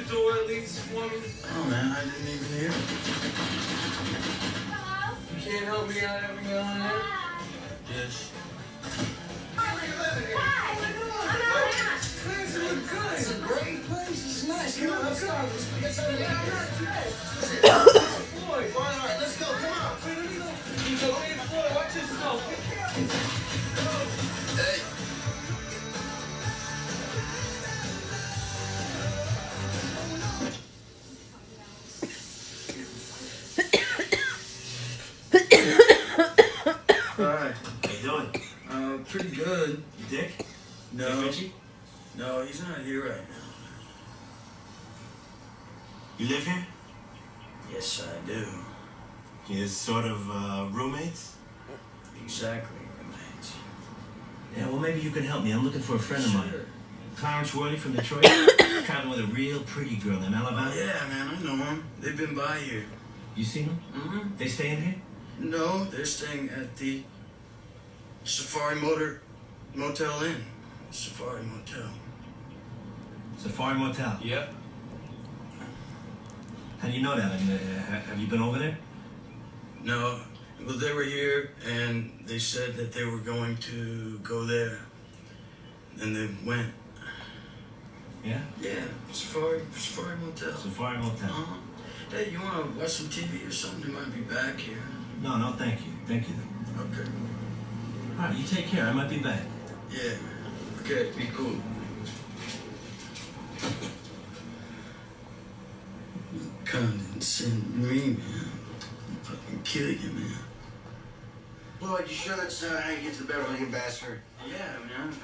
door at least for me? Oh man, I didn't even hear it. Hello? You can't help me out every now and then? Yes. Things look good. It's a great place. It's nice. Come on, let's go. Let's go. Floyd. All right, let's go. Come on. Wait, let me go. You go. Hey, Floyd, watch yourself. Hey. Alright. How you doing? Pretty good. You Dick? No. Dick Ritchie? No, he's not here right now. You live here? Yes, I do. You sort of roommates? Exactly, roommates. Yeah, well maybe you can help me. I'm looking for a friend of mine. Sure. Clarence Worley from Detroit. Traveling with a real pretty girl in Alabama. Oh, yeah, man, I know him. They've been by here. You seen them? Mm-hmm. They stay in here? No, they're staying at the Safari Motel Inn. Safari Motel. Safari Motel. Yep. How do you know that? I mean, have you been over there? No, well, they were here, and they said that they were going to go there. And they went. Yeah? Yeah, Safari Motel. Safari Motel. Uh-huh. Hey, you want to watch some TV or something? They might be back here. No, thank you. Thank you. Okay. All right, you take care. I might be back. Yeah. Okay, be cool. Condescend me, man. I'll fucking kill you, man. Floyd, you sure that's how you get to the Beverly Ambassador? Yeah, man.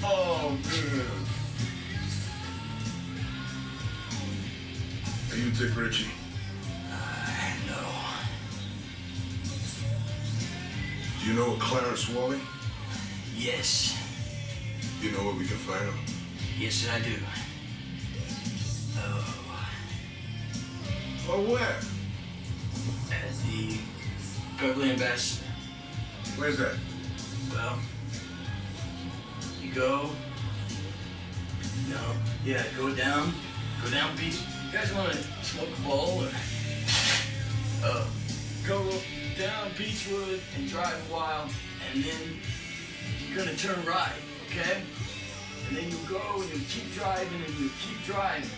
Oh, man. Are you Dick Ritchie? No. Do you know a Clarence Worley? Yes. Do you know where we can find him? Yes, I do. Oh, where? As the Beverly Ambassador. Where's that? Well, you go. No. Yeah, go down beach. You guys want to smoke a bowl or? Go down Beachwood and drive a while, and then you're gonna turn right, okay? And then you go and you keep driving and you keep driving.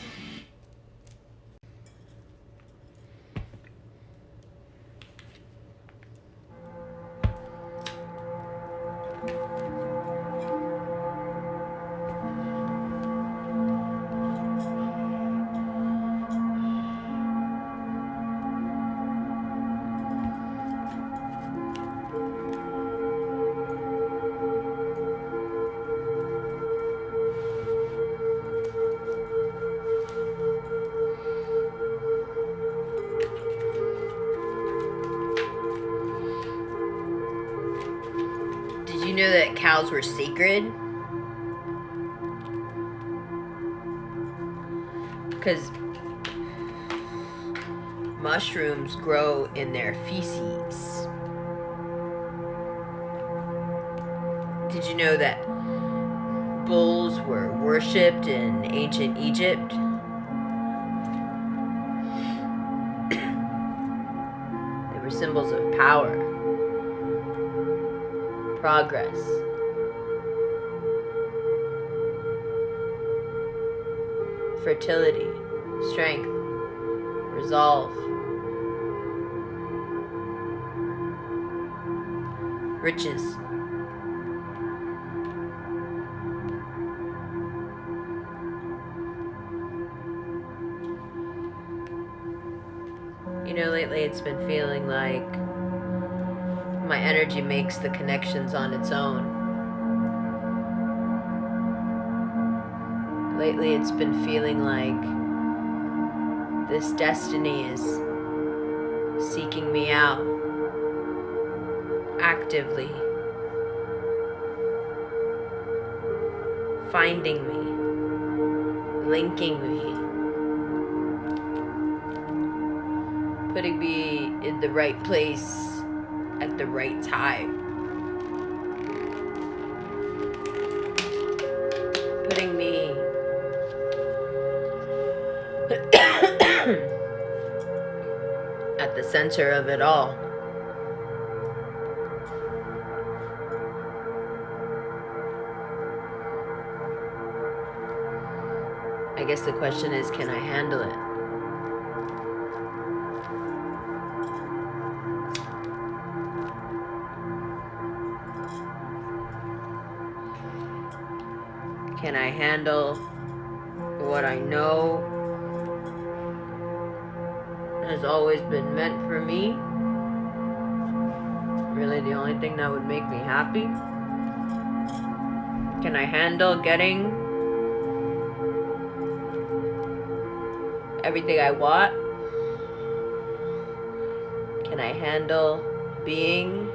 Did you know that cows were sacred? Because mushrooms grow in their feces. Did you know that bulls were worshipped in ancient Egypt? They were symbols of power, progress, fertility, strength, resolve, riches. You know, lately it's been feeling like my energy makes the connections on its own. Lately it's been feeling like this destiny is seeking me out actively. finding me, linking me, putting me in the right place at the right time, putting me at the center of it all. I guess the question is, can I handle it? Can I handle what I know has always been meant for me? Really the only thing that would make me happy? Can I handle getting everything I want? Can I handle being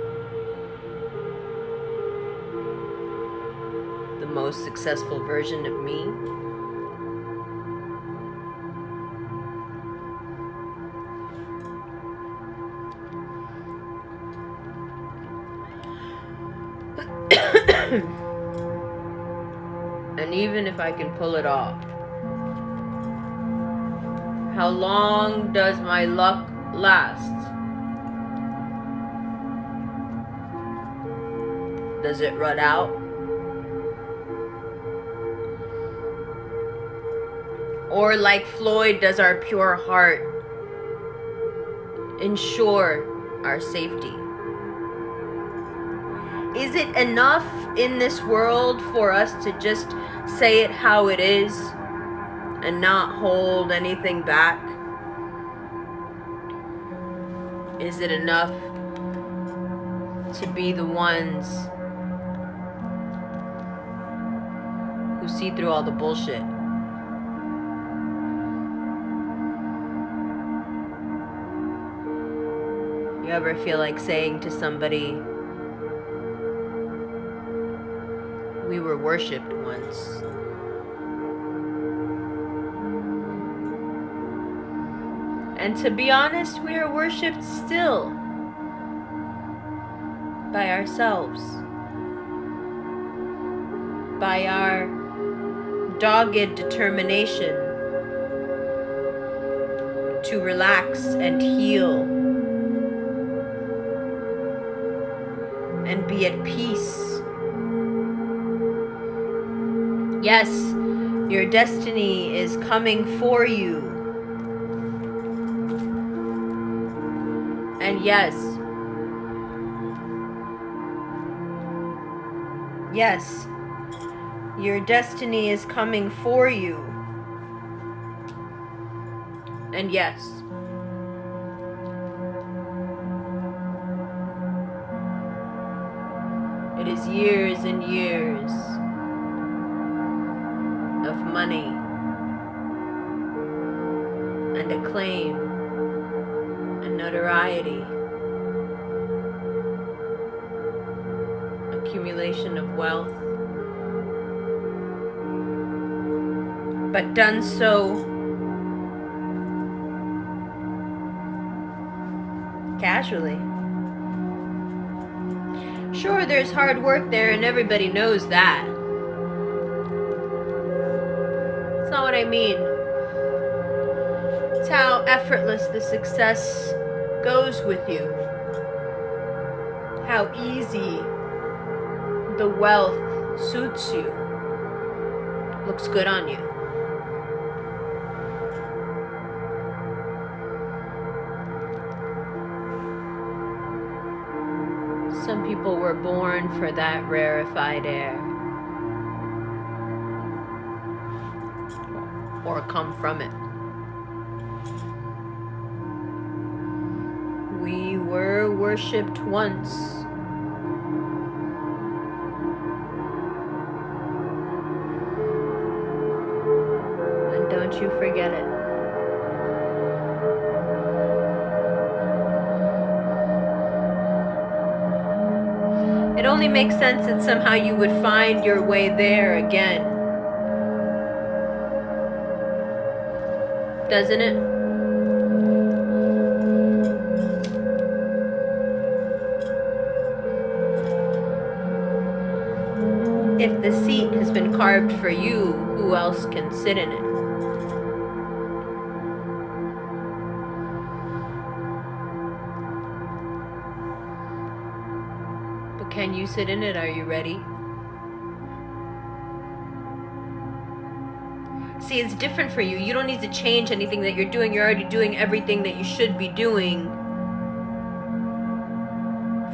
the most successful version of me? And even if I can pull it off, how long does my luck last? Does it run out? Or like Floyd, does our pure heart ensure our safety? Is it enough in this world for us to just say it how it is and not hold anything back? Is it enough to be the ones who see through all the bullshit? You ever feel like saying to somebody, we were worshipped once? And to be honest, we are worshipped still by ourselves, by our dogged determination to relax and heal and be at peace. Yes, your destiny is coming for you. And yes, your destiny is coming for you. And yes, it is years and years of money and acclaim and notoriety, accumulation of wealth, but done so casually. Sure, there's hard work there and everybody knows that. That's not what I mean. It's how effortless the success goes with you. How easy the wealth suits you. Looks good on you. Some people were born for that rarefied air, or come from it. We were worshipped once. And don't you forget it. It only makes sense that somehow you would find your way there again. doesn't it? If the seat has been carved for you, who else can sit in it? But can you sit in it? Are you ready? See, it's different for you. You don't need to change anything that you're doing. You're already doing everything that you should be doing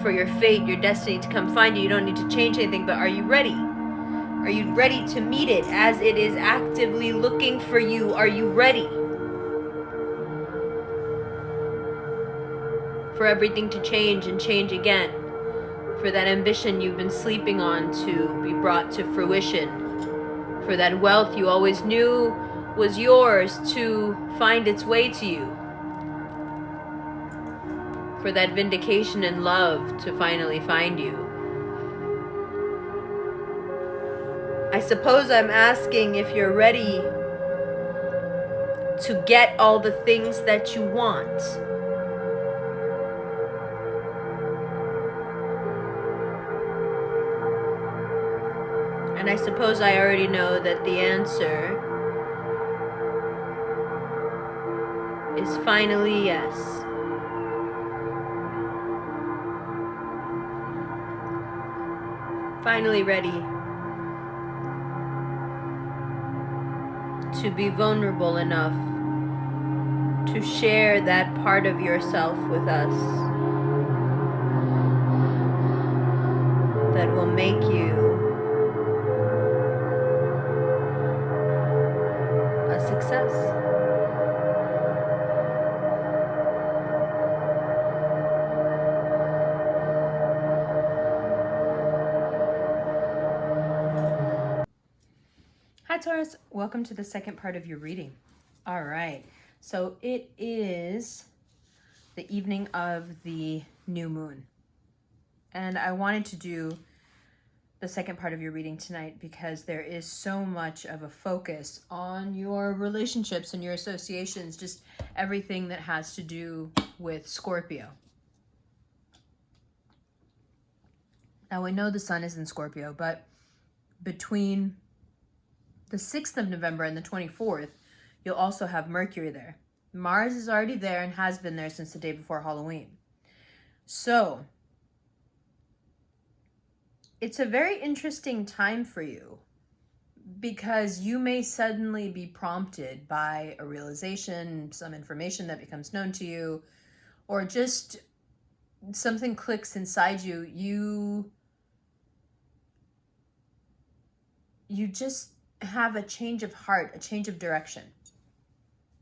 for your fate, your destiny to come find you. You don't need to change anything, but are you ready? Are you ready to meet it as it is actively looking for you? Are you ready for everything to change and change again? For that ambition you've been sleeping on to be brought to fruition? For that wealth you always knew was yours to find its way to you? For that vindication and love to finally find you? I suppose I'm asking if you're ready to get all the things that you want. And I suppose I already know that the answer is finally yes. Finally ready to be vulnerable enough to share that part of yourself with us that will make you a success. Hi Taurus, welcome to the second part of your reading. All right, so it is the evening of the new moon. And I wanted to do the second part of your reading tonight because there is so much of a focus on your relationships and your associations, just everything that has to do with Scorpio. Now we know the sun is in Scorpio, but between the 6th of November and the 24th, you'll also have Mercury there. Mars is already there and has been there since the day before Halloween. So it's a very interesting time for you because you may suddenly be prompted by a realization, some information that becomes known to you, or just something clicks inside you. You just have a change of heart, a change of direction.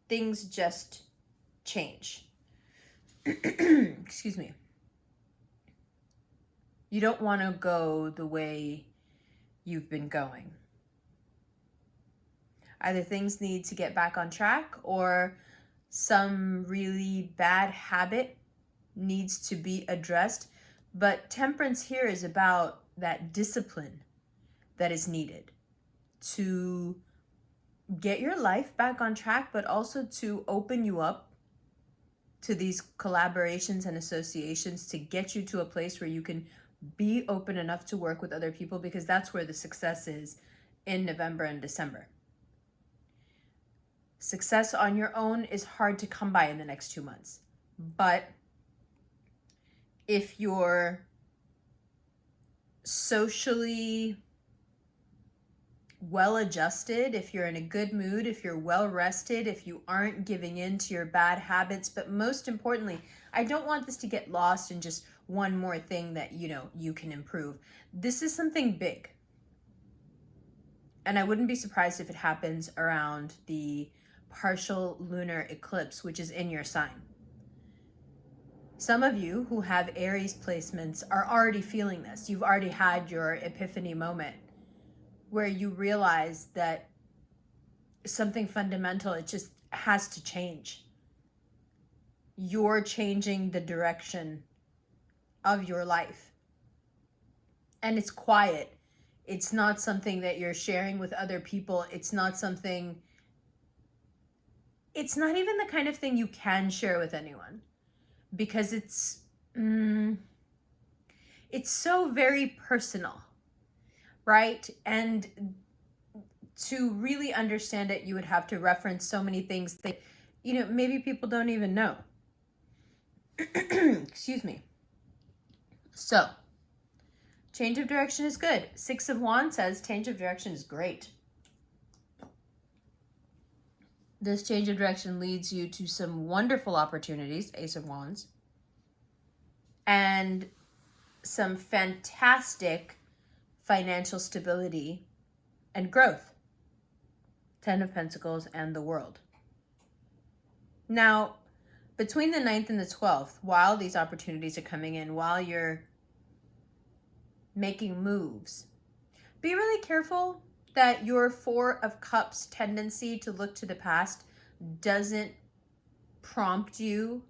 Things just change. Excuse me. You don't want to go the way you've been going. Either things need to get back on track or some really bad habit needs to be addressed. But temperance here is about that discipline that is needed to get your life back on track, but also to open you up to these collaborations and associations to get you to a place where you can be open enough to work with other people, because that's where the success is in November and December. Success on your own is hard to come by in the next 2 months. But if you're socially well-adjusted, if you're in a good mood, if you're well-rested, if you aren't giving in to your bad habits, but most importantly, I don't want this to get lost in just one more thing that, you can improve. This is something big. And I wouldn't be surprised if it happens around the partial lunar eclipse, which is in your sign. Some of you who have Aries placements are already feeling this. You've already had your epiphany moment where you realize that something fundamental, it just has to change. You're changing the direction of your life. And it's quiet. It's not something that you're sharing with other people. It's not something it's not even the kind of thing you can share with anyone, because it's so very personal, right? And to really understand it, you would have to reference so many things that, maybe people don't even know. Excuse me. So, change of direction is good. 6 of Wands says change of direction is great. This change of direction leads you to some wonderful opportunities, Ace of Wands, and some fantastic financial stability and growth. 10 of Pentacles and the World. Now, between the 9th and the 12th, while these opportunities are coming in, while you're making moves, be really careful that your 4 of Cups tendency to look to the past doesn't prompt you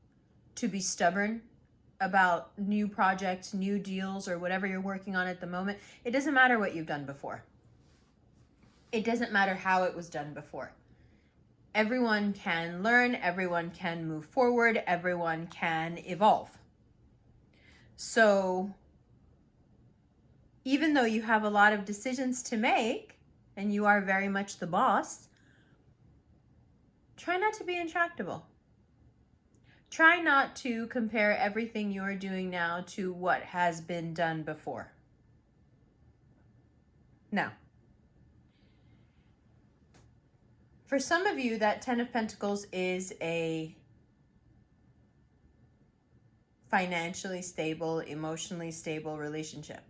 to be stubborn about new projects, new deals, or whatever you're working on at the moment. It doesn't matter what you've done before. It doesn't matter how it was done before. Everyone can learn, everyone can move forward, everyone can evolve. So, even though you have a lot of decisions to make, and you are very much the boss, try not to be intractable. Try not to compare everything you're doing now to what has been done before. Now, for some of you, that 10 of Pentacles is a financially stable, emotionally stable relationship.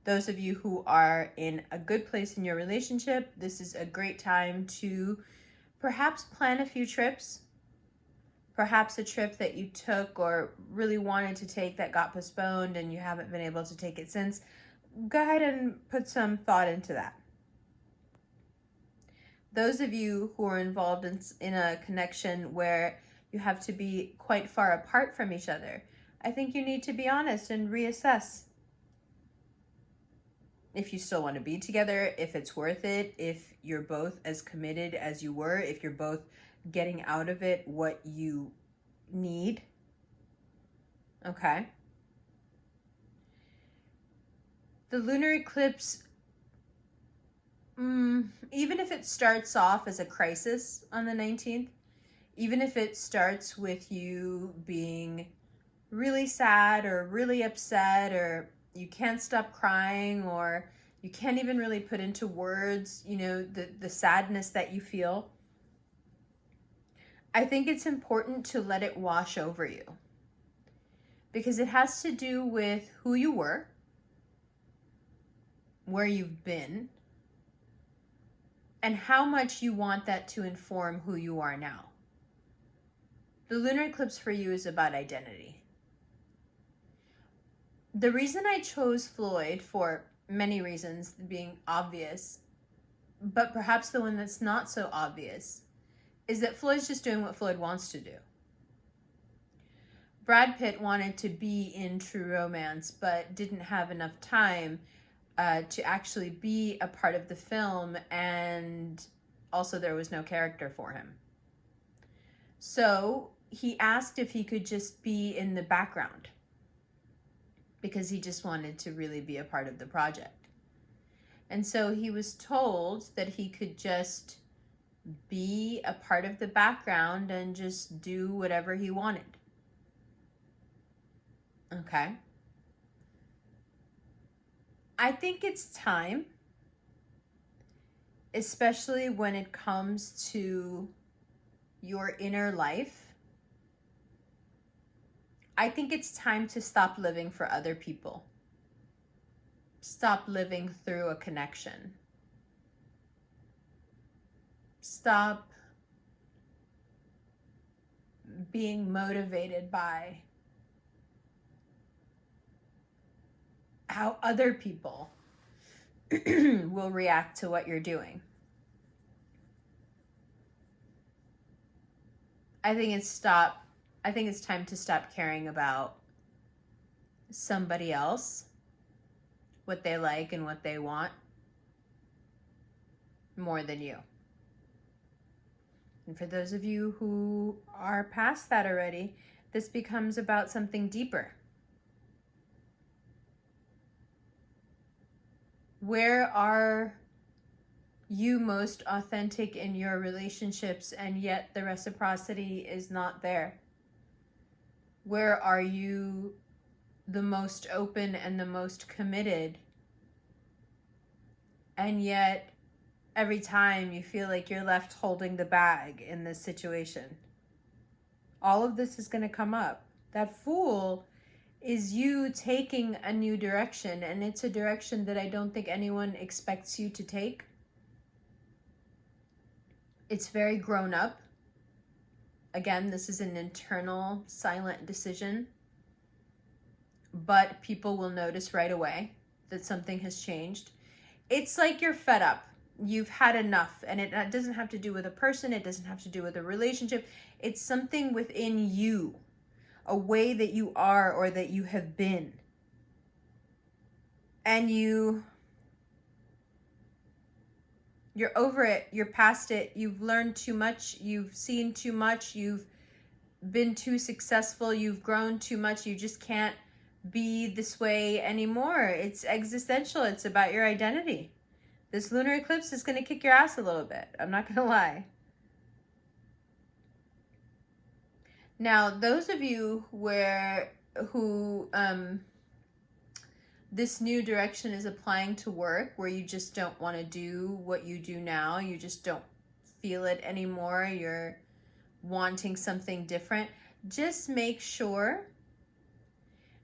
Those of you who are in a good place in your relationship, this is a great time to perhaps plan a few trips. Perhaps a trip that you took or really wanted to take that got postponed and you haven't been able to take it since. Go ahead and put some thought into that. Those of you who are involved in a connection where you have to be quite far apart from each other, I think you need to be honest and reassess if you still want to be together, if it's worth it, if you're both as committed as you were, if you're both getting out of it what you need. Okay. The lunar eclipse, even if it starts off as a crisis on the 19th, even if it starts with you being really sad or really upset, or you can't stop crying, or you can't even really put into words, the sadness that you feel, I think it's important to let it wash over you, because it has to do with who you were, where you've been, and how much you want that to inform who you are now. The lunar eclipse for you is about identity. The reason I chose Floyd, for many reasons being obvious, but perhaps the one that's not so obvious, is that Floyd's just doing what Floyd wants to do. Brad Pitt wanted to be in True Romance, but didn't have enough time to actually be a part of the film, and also there was no character for him. So he asked if he could just be in the background, because he just wanted to really be a part of the project. And so he was told that he could just be a part of the background and just do whatever he wanted. Okay. I think it's time, especially when it comes to your inner life, I think it's time to stop living for other people. Stop living through a connection. Stop being motivated by how other people will react to what you're doing. I think it's time to stop caring about somebody else, what they like and what they want, more than you. And for those of you who are past that already, this becomes about something deeper. Where are you most authentic in your relationships and yet the reciprocity is not there? Where are you the most open and the most committed, and yet every time you feel like you're left holding the bag in this situation? All of this is going to come up. That Fool is you taking a new direction, and it's a direction that I don't think anyone expects you to take. It's very grown up. Again, this is an internal, silent decision, but people will notice right away that something has changed. It's like you're fed up. You've had enough, and it doesn't have to do with a person. It doesn't have to do with a relationship. It's something within you, a way that you are or that you have been. And you're over it. You're past it. You've learned too much. You've seen too much. You've been too successful. You've grown too much. You just can't be this way anymore. It's existential. It's about your identity. This lunar eclipse is going to kick your ass a little bit. I'm not going to lie. Now, those of you who this new direction is applying to work, where you just don't want to do what you do now, you just don't feel it anymore, you're wanting something different, just make sure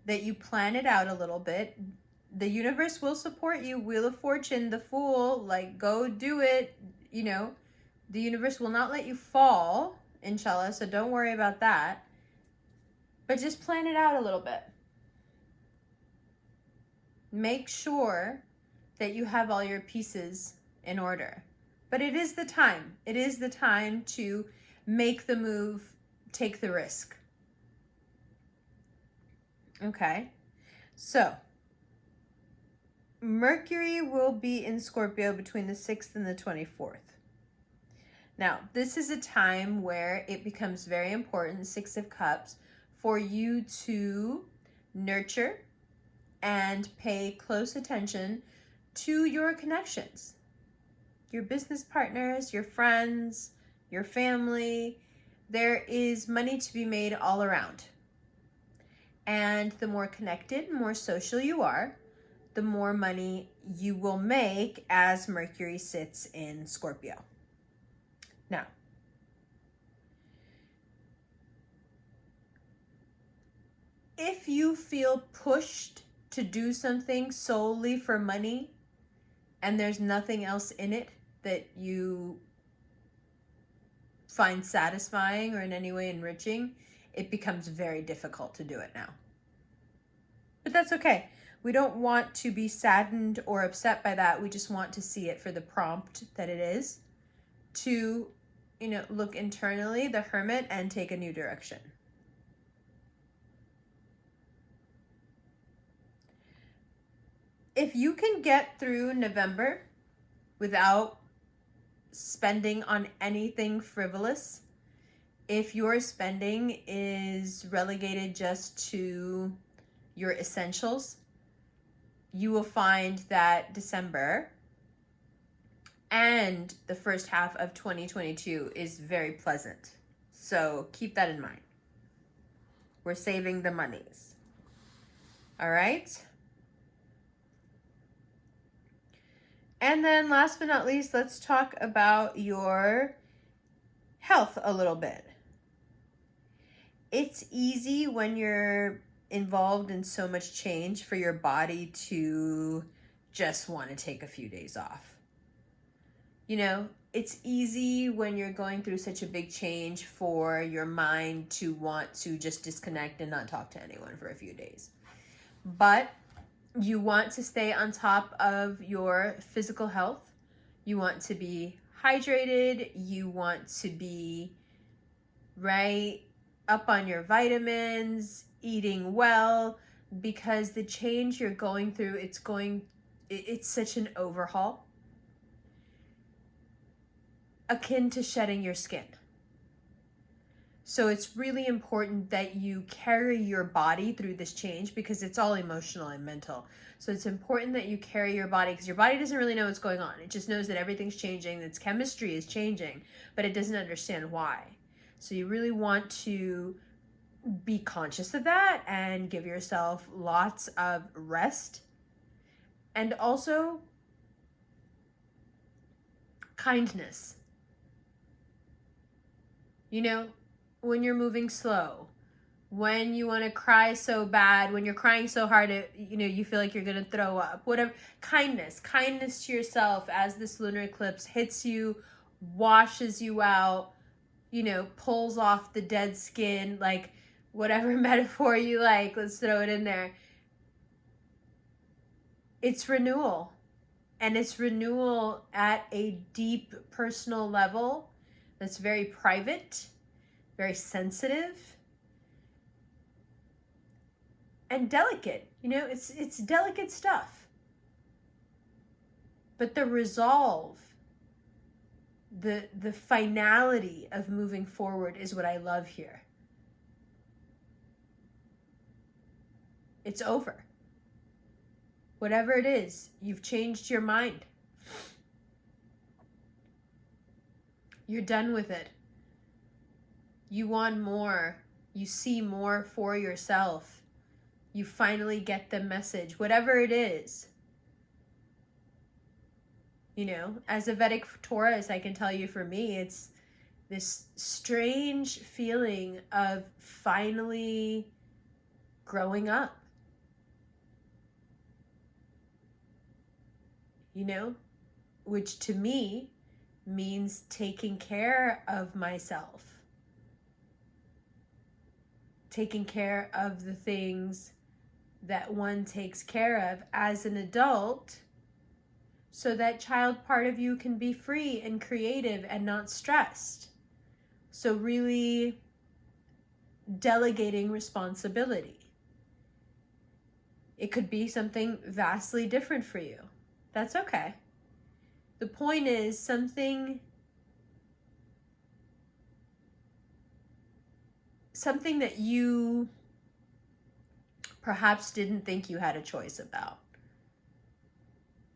that you plan it out a little bit. The universe will support you. Wheel of Fortune, the Fool, like, go do it. You know, the universe will not let you fall, inshallah, so don't worry about that. But just plan it out a little bit. Make sure that you have all your pieces in order. But it is the time. It is the time to make the move, take the risk. Okay, so Mercury will be in Scorpio between the 6th and the 24th. Now, this is a time where it becomes very important, 6 of Cups, for you to nurture and pay close attention to your connections, your business partners, your friends, your family. There is money to be made all around. And the more connected, more social you are, the more money you will make as Mercury sits in Scorpio. Now, if you feel pushed to do something solely for money and there's nothing else in it that you find satisfying or in any way enriching, it becomes very difficult to do it now. But that's okay. We don't want to be saddened or upset by that. We just want to see it for the prompt that it is, to, look internally, the Hermit, and take a new direction. If you can get through November without spending on anything frivolous, if your spending is relegated just to your essentials, you will find that December and the first half of 2022 is very pleasant. So keep that in mind. We're saving the monies. All right. And then last but not least, let's talk about your health a little bit. It's easy when you're involved in so much change for your body to just want to take a few days off. It's easy when you're going through such a big change for your mind to want to just disconnect and not talk to anyone for a few days. But you want to stay on top of your physical health. You want to be hydrated. You want to be right up on your vitamins, eating well, because the change you're going through, it's such an overhaul, akin to shedding your skin. So it's really important that you carry your body through this change because it's all emotional and mental. So it's important that you carry your body because your body doesn't really know what's going on. It just knows that everything's changing, its chemistry is changing, but it doesn't understand why. So you really want to be conscious of that and give yourself lots of rest. And also kindness. You know, when you're moving slow, when you want to cry so bad, when you're crying so hard, you feel like you're going to throw up, whatever. Kindness to yourself as this lunar eclipse hits you, washes you out, pulls off the dead skin, like whatever metaphor you like, let's throw it in there. It's renewal. And it's renewal at a deep personal level that's very private, very sensitive, and delicate. It's delicate stuff. But the resolve, the finality of moving forward is what I love here. It's over. Whatever it is, you've changed your mind. You're done with it. You want more. You see more for yourself. You finally get the message, whatever it is. As a Vedic Taurus, I can tell you for me, it's this strange feeling of finally growing up. Which to me means taking care of myself. Taking care of the things that one takes care of as an adult, so that child part of you can be free and creative and not stressed. So really delegating responsibility. It could be something vastly different for you. That's okay. The point is something that you perhaps didn't think you had a choice about.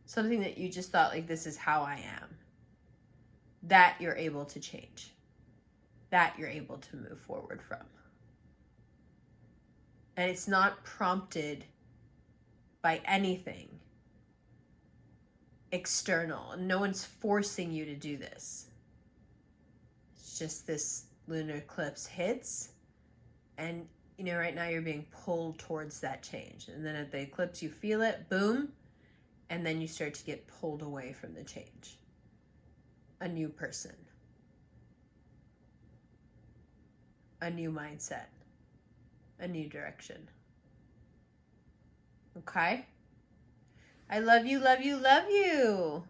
Something that you just thought, like, this is how I am. That you're able to change. That you're able to move forward from. And it's not prompted by anything external. No one's forcing you to do this. It's just this lunar eclipse hits, and right now you're being pulled towards that change. And then at the eclipse you feel it, boom, and then you start to get pulled away from the change. A new person. A new mindset. A new direction. Okay? I love you, love you, love you.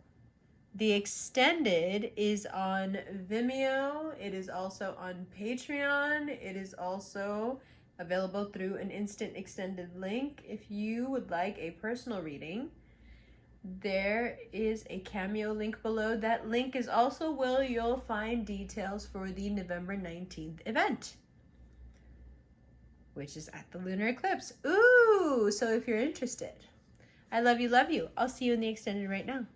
The extended is on Vimeo. It is also on Patreon. It is also available through an instant extended link. If you would like a personal reading, there is a Cameo link below. That link is also where you'll find details for the November 19th event, which is at the lunar eclipse. Ooh, so if you're interested. I love you, love you. I'll see you in the extended right now.